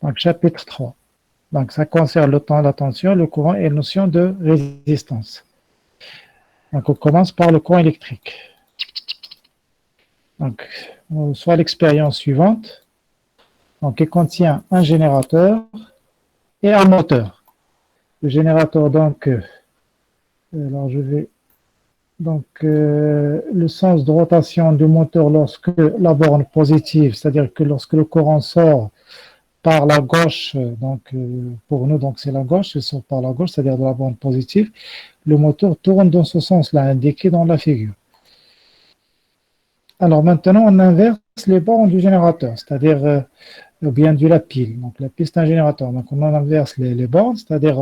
Donc, chapitre 3. Donc, ça concerne le temps, la tension, le courant et la notion de résistance. Donc, on commence par le courant électrique. Donc, on reçoit l'expérience suivante. Donc, il contient un générateur et un moteur. Le générateur, donc, alors je vais, donc, le sens de rotation du moteur lorsque la borne positive, c'est-à-dire que lorsque le courant sort par la gauche, donc pour nous, donc c'est la gauche, il sort par la gauche, c'est-à-dire de la borne positive, le moteur tourne dans ce sens-là, indiqué dans la figure. Alors maintenant, on inverse les bornes du générateur, c'est-à-dire ou bien la pile. Donc la pile, c'est un générateur. Donc on inverse les bornes, c'est-à-dire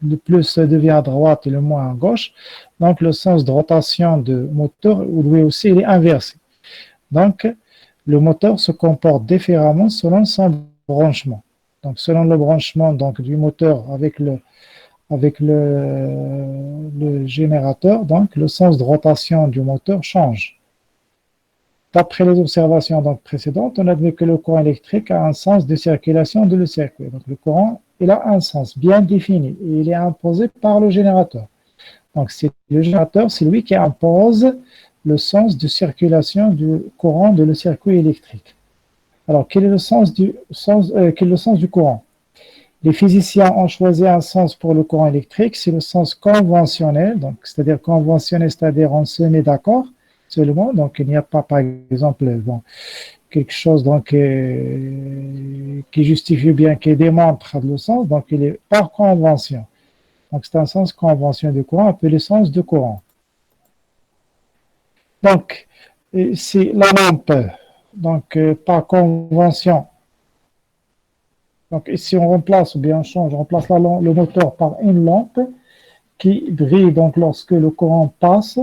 le plus devient à droite et le moins à gauche. Donc le sens de rotation du moteur, lui aussi, il est inversé. Donc le moteur se comporte différemment selon son branchement. Donc selon le branchement donc, du moteur avec le générateur, donc le sens de rotation du moteur change. D'après les observations donc, précédentes, on admet que le courant électrique a un sens de circulation de le circuit. Donc le courant, il a un sens bien défini et il est imposé par le générateur. Donc c'est le générateur, c'est lui qui impose le sens de circulation du courant de le circuit électrique. Alors quel est le sens du courant? Les physiciens ont choisi un sens pour le courant électrique, c'est le sens conventionnel, donc c'est-à-dire conventionnel, c'est-à-dire on se met d'accord seulement, donc il n'y a pas par exemple quelque chose donc, qui justifie bien, qui démontre le sens, donc il est par convention. Donc c'est un sens conventionnel du courant, appelé sens de courant. Donc c'est la lampe, donc par convention. Donc ici on remplace ou bien on remplace le moteur par une lampe qui brille donc lorsque le courant passe.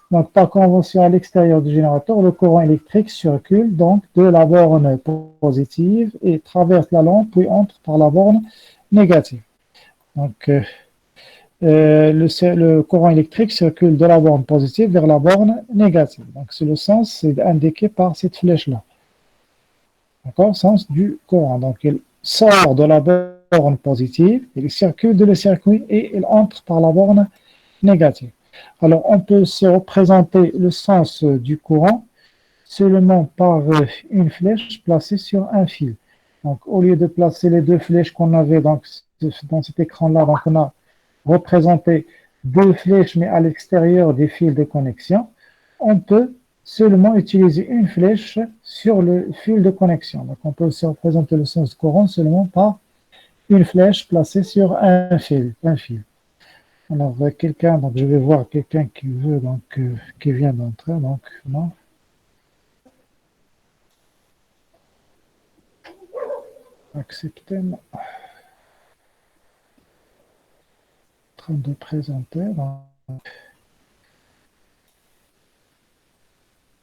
Donc, par convention à l'extérieur du générateur, le courant électrique circule donc de la borne positive et traverse la lampe puis entre par la borne négative. Donc, le courant électrique circule de la borne positive vers la borne négative. Donc, c'est le sens, c'est indiqué par cette flèche-là. D'accord? Sens du courant. Donc, il sort de la borne positive, il circule de le circuit et il entre par la borne négative. Alors, on peut se représenter le sens du courant seulement par une flèche placée sur un fil. Donc, au lieu de placer les deux flèches qu'on avait dans cet écran-là, donc on a représenté deux flèches, mais à l'extérieur des fils de connexion, on peut seulement utiliser une flèche sur le fil de connexion. Donc, on peut se représenter le sens du courant seulement par une flèche placée sur un fil. Alors, quelqu'un, donc je vais voir quelqu'un qui veut, donc, qui vient d'entrer, donc, non. Accepter, non. En train de présenter,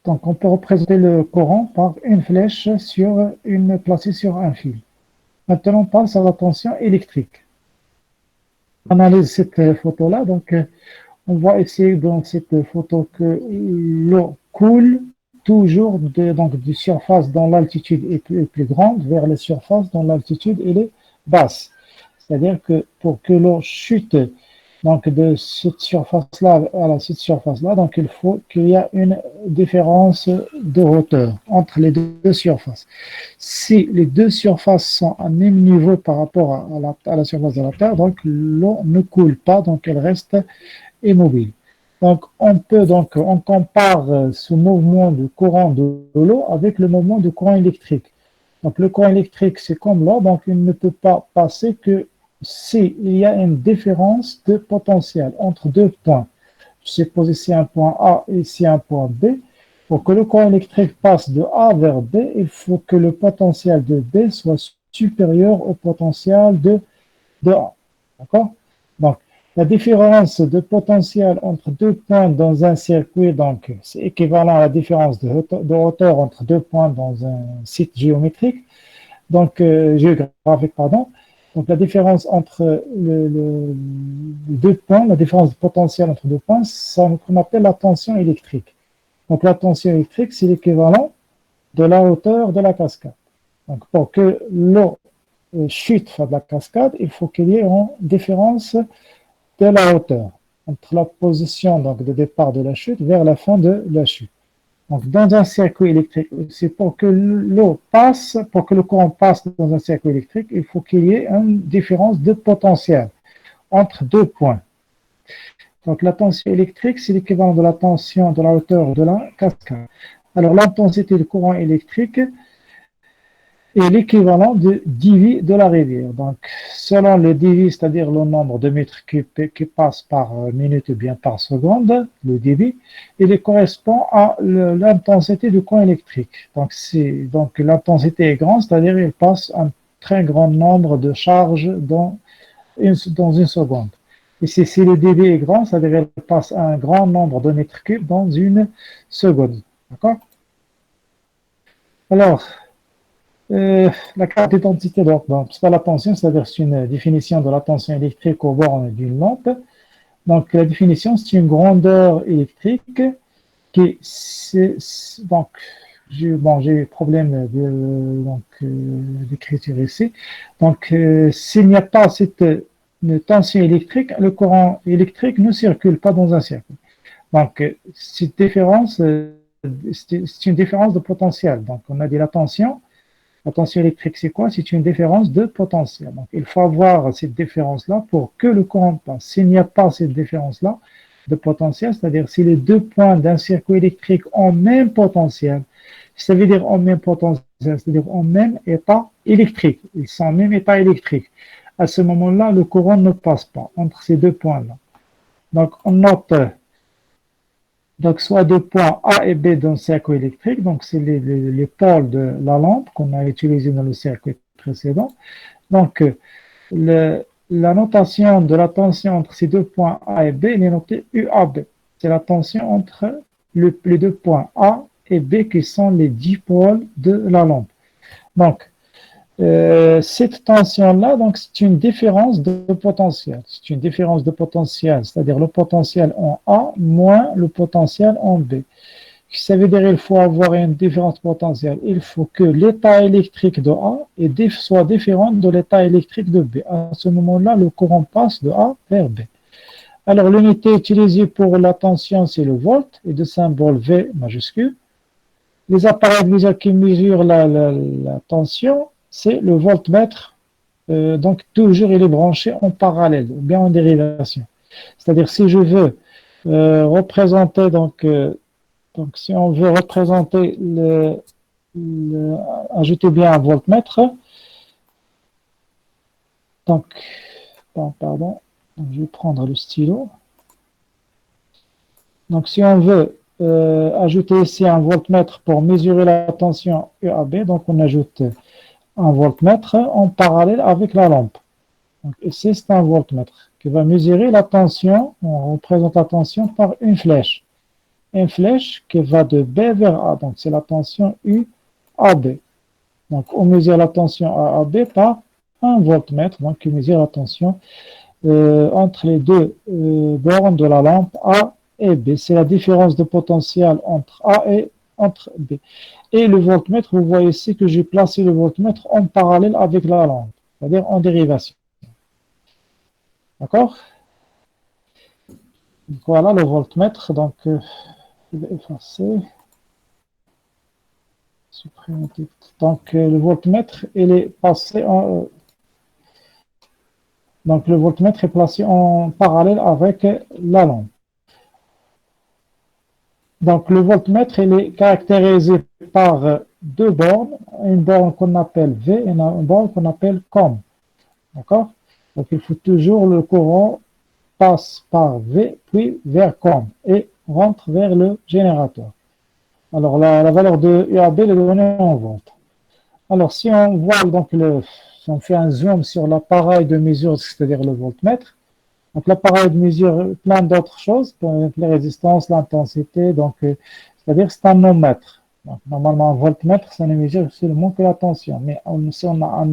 donc, on peut représenter le courant par une flèche placée sur un fil. Maintenant, on passe à la tension électrique. On analyse cette photo-là, donc, on voit ici dans cette photo que l'eau coule toujours de surface dont l'altitude est plus grande vers les surfaces dont l'altitude est basse. C'est-à-dire que pour que l'eau chute donc de cette surface-là à cette surface-là, donc il faut qu'il y ait une différence de hauteur entre les deux surfaces. Si les deux surfaces sont à même niveau par rapport à la surface de la Terre, donc l'eau ne coule pas, donc elle reste immobile. Donc on compare ce mouvement du courant de l'eau avec le mouvement du courant électrique. Donc le courant électrique, c'est comme l'eau, donc il ne peut pas passer que s'il y a une différence de potentiel entre deux points. Je suppose ici un point A et ici un point B. Pour que le courant électrique passe de A vers B, il faut que le potentiel de B soit supérieur au potentiel de A. D'accord? Donc, la différence de potentiel entre deux points dans un circuit, donc, c'est équivalent à la différence de hauteur entre deux points dans un site géométrique, donc géographique, pardon. Donc, la différence entre les deux points, la différence de potentiel entre deux points, c'est ce qu'on appelle la tension électrique. Donc, la tension électrique, c'est l'équivalent de la hauteur de la cascade. Donc, pour que l'eau chute, enfin de la cascade, il faut qu'il y ait une différence de la hauteur entre la position donc, de départ de la chute vers la fin de la chute. Donc, dans un circuit électrique, c'est pour que l'eau passe, pour que le courant passe dans un circuit électrique, il faut qu'il y ait une différence de potentiel entre deux points. Donc, la tension électrique, c'est l'équivalent de la tension de la hauteur de la cascade. Alors, l'intensité du courant électrique est l'équivalent de dV de la rivière. Donc, selon le dV, c'est-à-dire le nombre de mètres cubes qui passent par minute ou bien par seconde, le dV, il correspond à l'intensité du courant électrique. Donc l'intensité est grande, c'est-à-dire il passe un très grand nombre de charges dans une seconde. Et si le dB est grand, c'est-à-dire il passe un grand nombre de mètres cubes dans une seconde. D'accord? Alors, la carte d'identité, donc, c'est pas la tension, c'est-à-dire c'est une définition de la tension électrique au bord d'une lampe. Donc, la définition, c'est une grandeur électrique qui, donc, j'ai eu problème d'écriture ici. Donc, s'il n'y a pas cette tension électrique, le courant électrique ne circule pas dans un circuit. Donc, cette différence, c'est une différence de potentiel. Donc, on a dit la tension. La tension électrique, c'est quoi? C'est une différence de potentiel. Donc, il faut avoir cette différence-là pour que le courant passe. S'il n'y a pas cette différence-là de potentiel, c'est-à-dire si les deux points d'un circuit électrique ont même potentiel, ça veut dire en même potentiel, c'est-à-dire en même état électrique. Ils sont en même état électrique. À ce moment-là, le courant ne passe pas entre ces deux points-là. Donc, on note donc soit deux points A et B dans le circuit électrique, donc c'est les pôles de la lampe qu'on a utilisé dans le circuit précédent. Donc, la notation de la tension entre ces deux points A et B est notée UAB. C'est la tension entre les deux points A et B qui sont les dipôles de la lampe. Donc, cette tension-là, donc, c'est une différence de potentiel. C'est une différence de potentiel, c'est-à-dire le potentiel en A moins le potentiel en B. Ça veut dire qu'il faut avoir une différence potentielle. Il faut que l'état électrique de A soit différent de l'état électrique de B. À ce moment-là, le courant passe de A vers B. Alors, l'unité utilisée pour la tension, c'est le volt, et de symbole V majuscule. Les appareils de mesure qui mesurent la tension, c'est le voltmètre. Donc, toujours, il est branché en parallèle, ou bien en dérivation. C'est-à-dire, si je veux représenter, donc, si on veut représenter ajouter bien un voltmètre, donc, pardon, je vais prendre le stylo. Donc, si on veut ajouter ici un voltmètre pour mesurer la tension UAB, donc on ajoute un voltmètre en parallèle avec la lampe. Donc, ici, c'est un voltmètre qui va mesurer la tension. On représente la tension par une flèche. Une flèche qui va de B vers A. Donc, c'est la tension UAB. Donc, on mesure la tension AAB par un voltmètre, donc qui mesure la tension entre les deux bornes de la lampe A et B. C'est la différence de potentiel entre A et entre B. Et le voltmètre, vous voyez ici que j'ai placé le voltmètre en parallèle avec la lampe, c'est-à-dire en dérivation. D'accord? Voilà le voltmètre. Donc, je vais effacer. Supprimer. Donc, le voltmètre, il est passé en. Donc, le voltmètre est placé en parallèle avec la lampe. Donc, le voltmètre, il est caractérisé par deux bornes, une borne qu'on appelle V et une borne qu'on appelle COM. D'accord? Donc, il faut toujours le courant passe par V, puis vers COM et rentre vers le générateur. Alors, la valeur de UAB est donnée en volts. Alors, si on voit donc si on fait un zoom sur l'appareil de mesure, c'est-à-dire le voltmètre, donc l'appareil de mesure plein d'autres choses, les résistances, l'intensité, donc c'est-à-dire c'est un ohmmètre. Donc, normalement, un voltmètre, ça ne mesure seulement que la tension. Mais si on a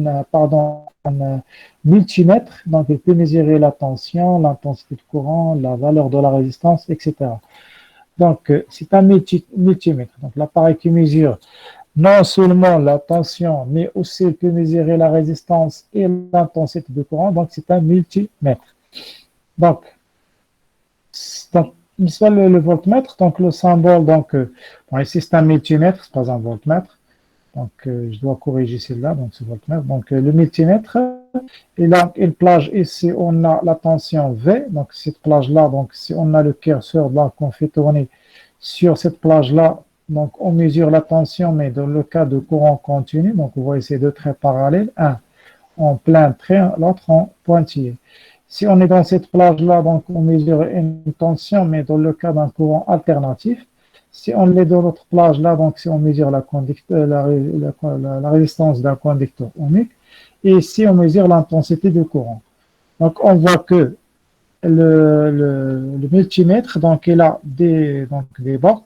un multimètre, donc il peut mesurer la tension, l'intensité de courant, la valeur de la résistance, etc. Donc, c'est un multimètre. Donc, l'appareil qui mesure non seulement la tension, mais aussi il peut mesurer la résistance et l'intensité du courant. Donc, c'est un multimètre. Donc, soit le voltmètre, donc le symbole, donc, bon, ici c'est un multimètre, c'est pas un voltmètre. Donc, je dois corriger celle-là, donc c'est voltmètre. Donc, le multimètre, il a une plage ici, on a la tension V. Donc, cette plage-là, donc, si on a le curseur là qu'on fait tourner sur cette plage-là, donc, on mesure la tension, mais dans le cas de courant continu, donc, vous voyez ces deux traits parallèles, un en plein trait, l'autre en pointillé. Si on est dans cette plage-là, donc, on mesure une tension, mais dans le cas d'un courant alternatif. Si on est dans l'autre plage-là, donc, si on mesure la résistance d'un conducteur ohmique, et ici, on mesure l'intensité du courant. Donc, on voit que le multimètre, donc, il a des bornes.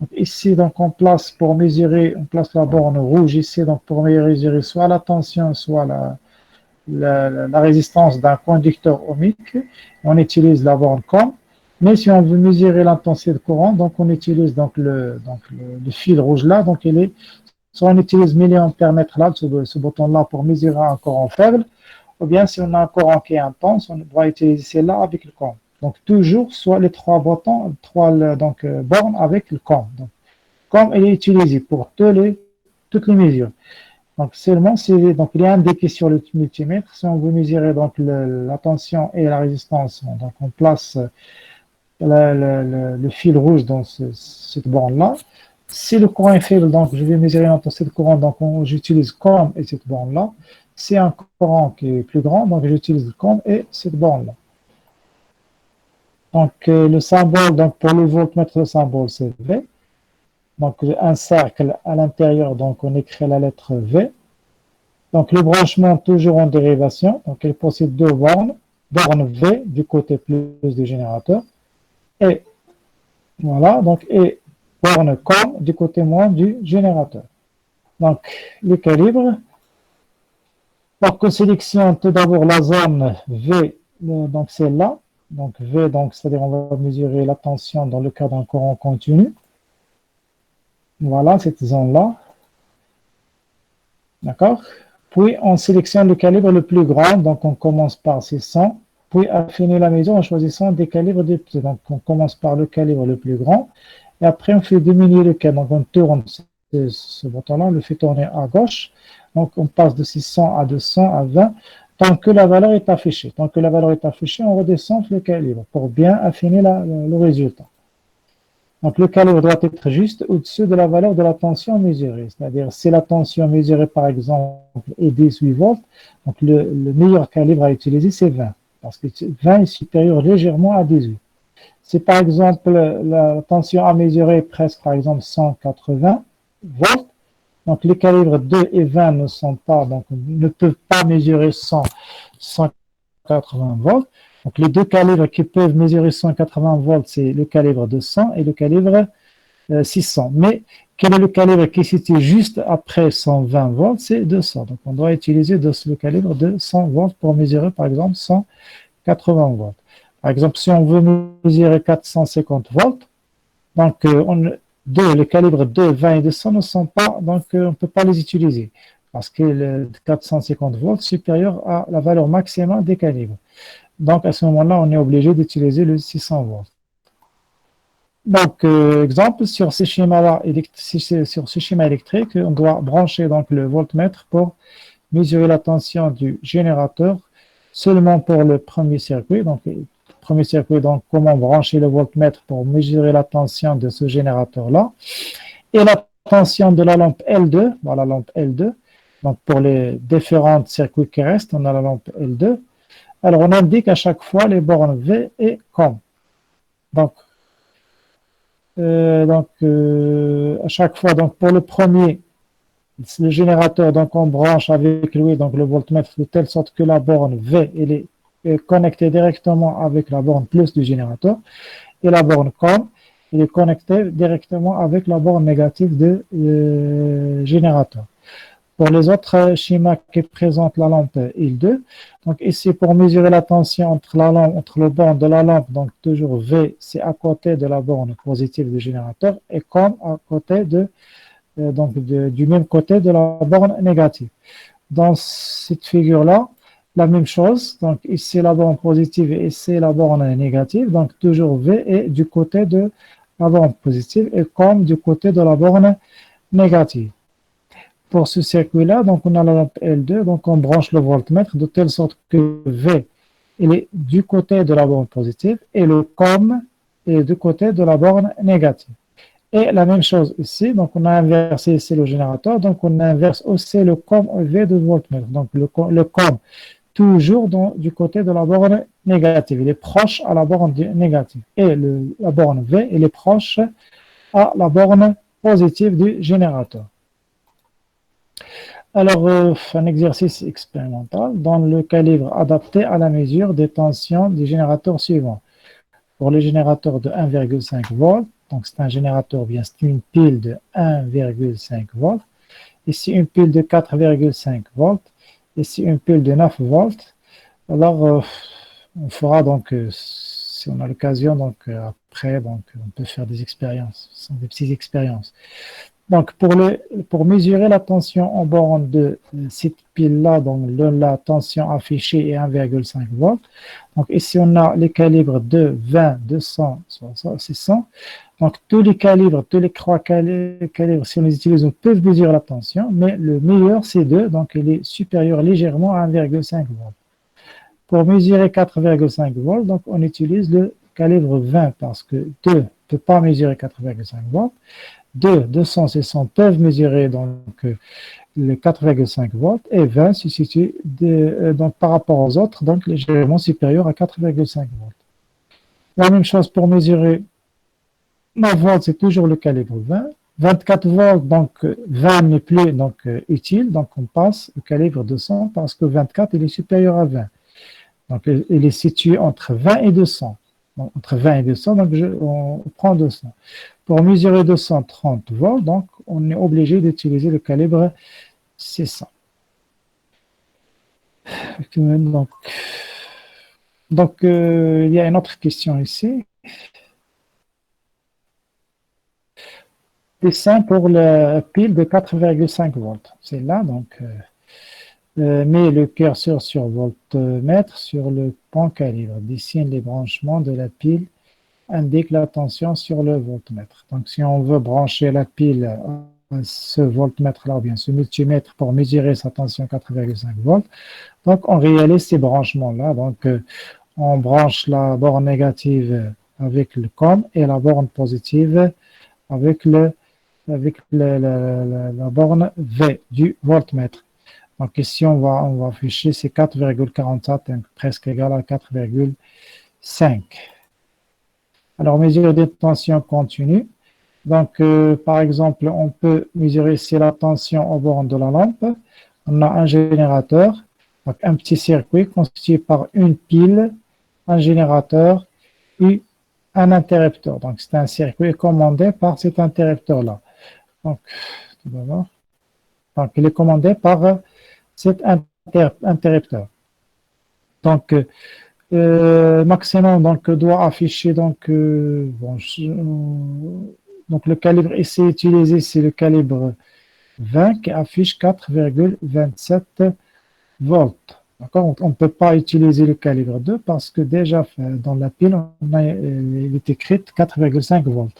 Donc, ici, donc, on place pour mesurer, on place la borne rouge ici, donc, pour mesurer soit la tension, soit la résistance d'un conducteur ohmique. On utilise la borne COM. Mais si on veut mesurer l'intensité de courant, donc, on utilise donc, le fil rouge là, donc, il est soit on utilise milliampères mètre là, ce bouton-là pour mesurer un courant faible, ou bien si on a un courant qui est intense, on doit utiliser celle-là avec le COM. Donc toujours soit les trois boutons, bornes avec le COM. Donc, COM il est utilisé pour toutes les mesures. Donc seulement donc il y a indiqué sur le multimètre, si on veut mesurer donc la tension et la résistance, donc on place le fil rouge dans cette borne-là. Si le courant est faible, donc je vais mesurer l'intensité de courant, donc j'utilise COM et cette borne-là. Si un courant qui est plus grand, donc j'utilise le COM et cette borne-là. Donc le symbole, donc pour le voltmètre, le symbole c'est V. Donc un cercle à l'intérieur, donc on écrit la lettre V. Donc le branchement toujours en dérivation, donc il possède deux bornes, borne V du côté plus du générateur, et voilà, donc et borne COM du côté moins du générateur. Donc, le calibre. Donc, on sélectionne tout d'abord la zone V, donc celle-là. Donc, V, donc, c'est-à-dire on va mesurer la tension dans le cas d'un courant continu. Voilà, cette zone-là. D'accord? Puis, on sélectionne le calibre le plus grand. Donc, on commence par 600. Puis, à finir la mesure en choisissant des calibres de petits. Donc, on commence par le calibre le plus grand. Et après, on fait diminuer le calibre. Donc, on tourne ce bouton-là, on le fait tourner à gauche. Donc, on passe de 600 à 200 à 20 tant que la valeur est affichée. Tant que la valeur est affichée, on redescend le calibre pour bien affiner le résultat. Donc, le calibre doit être juste au-dessus de la valeur de la tension mesurée. C'est-à-dire, si la tension mesurée, par exemple, est 18 volts, donc le meilleur calibre à utiliser, c'est 20. Parce que 20 est supérieur légèrement à 18. Si, par exemple, la tension à mesurer est presque, par exemple, 180 volts, donc les calibres 2 et 20 ne peuvent pas mesurer 180 volts. Donc les deux calibres qui peuvent mesurer 180 volts, c'est le calibre 200 et le calibre 600. Mais quel est le calibre qui est situé juste après 120 volts? C'est 200. Donc on doit utiliser le calibre de 100 volts pour mesurer par exemple 180 volts. Par exemple, si on veut mesurer 450 volts, donc les calibres 2, 20 et 200 ne sont pas, donc on ne peut pas les utiliser parce que le 450 volts est supérieur à la valeur maximale des calibres. Donc à ce moment-là, on est obligé d'utiliser le 600 volts. Donc, exemple, sur ce schéma-là, sur ce schéma électrique, on doit brancher donc le voltmètre pour mesurer la tension du générateur seulement pour le premier circuit. Donc, comment brancher le voltmètre pour mesurer la tension de ce générateur-là. Et la tension de la lampe L2, voilà la lampe L2. Donc, pour les différents circuits qui restent, on a la lampe L2. Alors, on indique à chaque fois les bornes V et COM. Donc, à chaque fois, donc pour le premier, le générateur, donc on branche avec lui donc le voltmètre de telle sorte que la borne V est connectée directement avec la borne plus du générateur et la borne COM est connectée directement avec la borne négative du générateur. Pour les autres schémas qui présentent la lampe L2, donc ici pour mesurer la tension entre le borne de la lampe, donc toujours V, c'est à côté de la borne positive du générateur et COM à côté de donc du même côté de la borne négative. Dans cette figure-là, la même chose. Donc ici la borne positive et ici la borne négative. Donc toujours V est du côté de la borne positive et comme du côté de la borne négative. Pour ce circuit-là, donc on a la lampe L2, donc on branche le voltmètre de telle sorte que V il est du côté de la borne positive et le COM est du côté de la borne négative. Et la même chose ici, donc on a inversé ici le générateur, donc on inverse aussi le COM V de voltmètre. Donc le COM toujours du côté de la borne négative, il est proche à la borne négative. Et la borne V, il est proche à la borne positive du générateur. Alors, un exercice expérimental dans le calibre adapté à la mesure des tensions du générateur suivant. Pour le générateur de 1,5 volts, donc c'est un générateur, bien c'est une pile de 1,5 volts. Ici, une pile de 4,5 volts. Ici, une pile de 9 volts. Alors, on fera donc, si on a l'occasion, donc après, donc on peut faire des expériences, ce sont des petites expériences. Donc, pour mesurer la tension en borne de cette pile-là, donc la tension affichée est 1,5 volts. Donc, ici, on a les calibres de 20, 200, 600. Donc, tous les calibres, tous les trois calibres, si on les utilise, on peut mesurer la tension, mais le meilleur, c'est 2, donc il est supérieur légèrement à 1,5 volts. Pour mesurer 4,5 volts, donc on utilise le calibre 20 parce que 2 ne peut pas mesurer 4,5 volts. 200, 600 peuvent mesurer donc le 4,5 volts et 20 se situe donc, par rapport aux autres, donc légèrement supérieur à 4,5 volts. La même chose pour mesurer 9 volts, c'est toujours le calibre 20. 24 volts, donc 20 n'est plus donc, utile, donc on passe au calibre 200 parce que 24 il est supérieur à 20. Donc il est situé entre 20 et 200. Donc, entre 20 et 200, donc on prend 200. Pour mesurer 230 volts, donc on est obligé d'utiliser le calibre 600. Donc il y a une autre question ici. Dessin pour la pile de 4,5 volts. C'est là, donc mets le curseur sur voltmètre sur le point calibre. Dessine les branchements de la pile. Indique la tension sur le voltmètre. Donc, si on veut brancher la pile à ce voltmètre-là, ou bien ce multimètre pour mesurer sa tension 4,5 volts, donc on réalise ces branchements-là. Donc, on branche la borne négative avec le COM et la borne positive avec la borne V du voltmètre. Donc, ici, on va afficher ces 4,47, donc presque égal à 4,5. Alors, mesure des tensions continues. Donc, par exemple, on peut mesurer ici la tension aux bornes de la lampe. On a un générateur, donc un petit circuit constitué par une pile, un générateur et un interrupteur. Donc, c'est un circuit commandé par cet interrupteur-là. Donc, il est commandé par cet interrupteur. Donc, maximum donc, doit afficher donc, donc le calibre ici utilisé, c'est le calibre 20 qui affiche 4,27 volts. On ne peut pas utiliser le calibre 2 parce que déjà dans la pile, il est écrit 4,5 volts.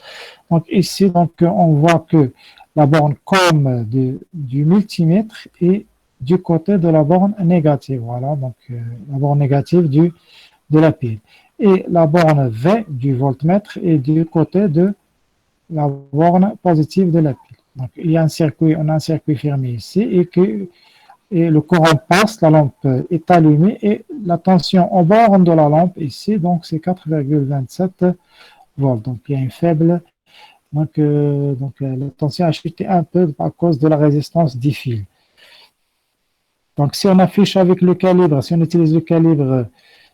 Donc ici, donc, on voit que la borne COM du multimètre est du côté de la borne négative. Voilà, donc la borne négative de la pile. Et la borne V du voltmètre est du côté de la borne positive de la pile. Donc, il y a on a un circuit fermé ici et le courant passe, la lampe est allumée et la tension en borne de la lampe ici, donc c'est 4,27 volts. Donc, il y a une faible, donc la tension a chuté un peu à cause de la résistance du fil. Donc, si on affiche avec le calibre, si on utilise le calibre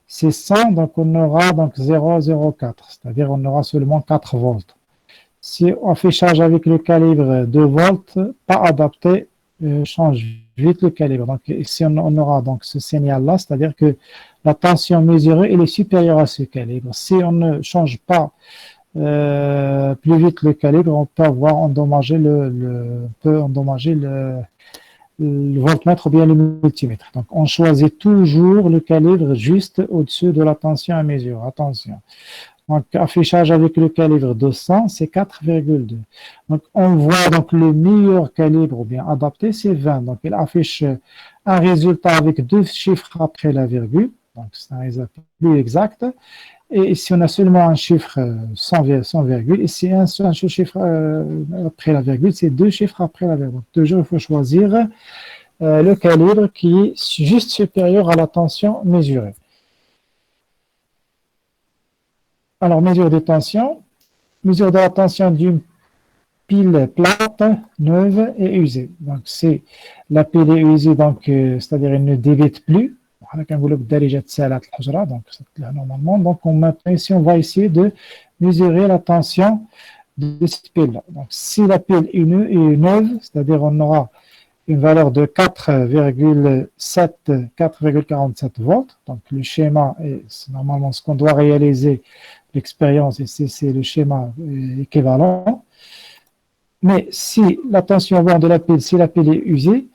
600, donc on aura donc 0,04, c'est-à-dire on aura seulement 4 volts. Si affichage avec le calibre 2 volts, pas adapté, change vite le calibre. Donc ici on aura donc ce signal-là, c'est-à-dire que la tension mesurée elle est supérieure à ce calibre. Si on ne change pas plus vite le calibre, on peut avoir endommagé le voltmètre ou bien le multimètre. Donc, on choisit toujours le calibre juste au-dessus de la tension à mesure. Attention. Donc, affichage avec le calibre 200, c'est 4,2. Donc, on voit donc le meilleur calibre ou bien adapté, c'est 20. Donc, il affiche un résultat avec deux chiffres après la virgule. Donc, c'est un résultat plus exact. Et ici, on a seulement un chiffre sans virgule. Ici, un seul chiffre après la virgule, c'est deux chiffres après la virgule. Donc, toujours, il faut choisir le calibre qui est juste supérieur à la tension mesurée. Alors, mesure de tension. Mesure de la tension d'une pile plate, neuve et usée. Donc, c'est la pile est usée, donc, c'est-à-dire elle ne débite plus. Donc, normalement, donc ici, on va essayer de mesurer la tension de cette pile-là. Donc, si la pile est neuve, c'est-à-dire on aura une valeur de 4,47 volts. Donc, le schéma est normalement ce qu'on doit réaliser, l'expérience, ici, c'est le schéma équivalent. Mais si la tension de la pile, si la pile est usée,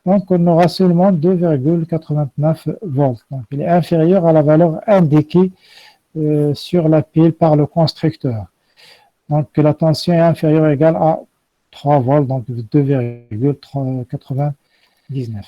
donc on aura seulement 2,89 volts. Donc, il est inférieur à la valeur indiquée sur la pile par le constructeur. Donc, la tension est inférieure ou égale à 3 volts, donc 2,99.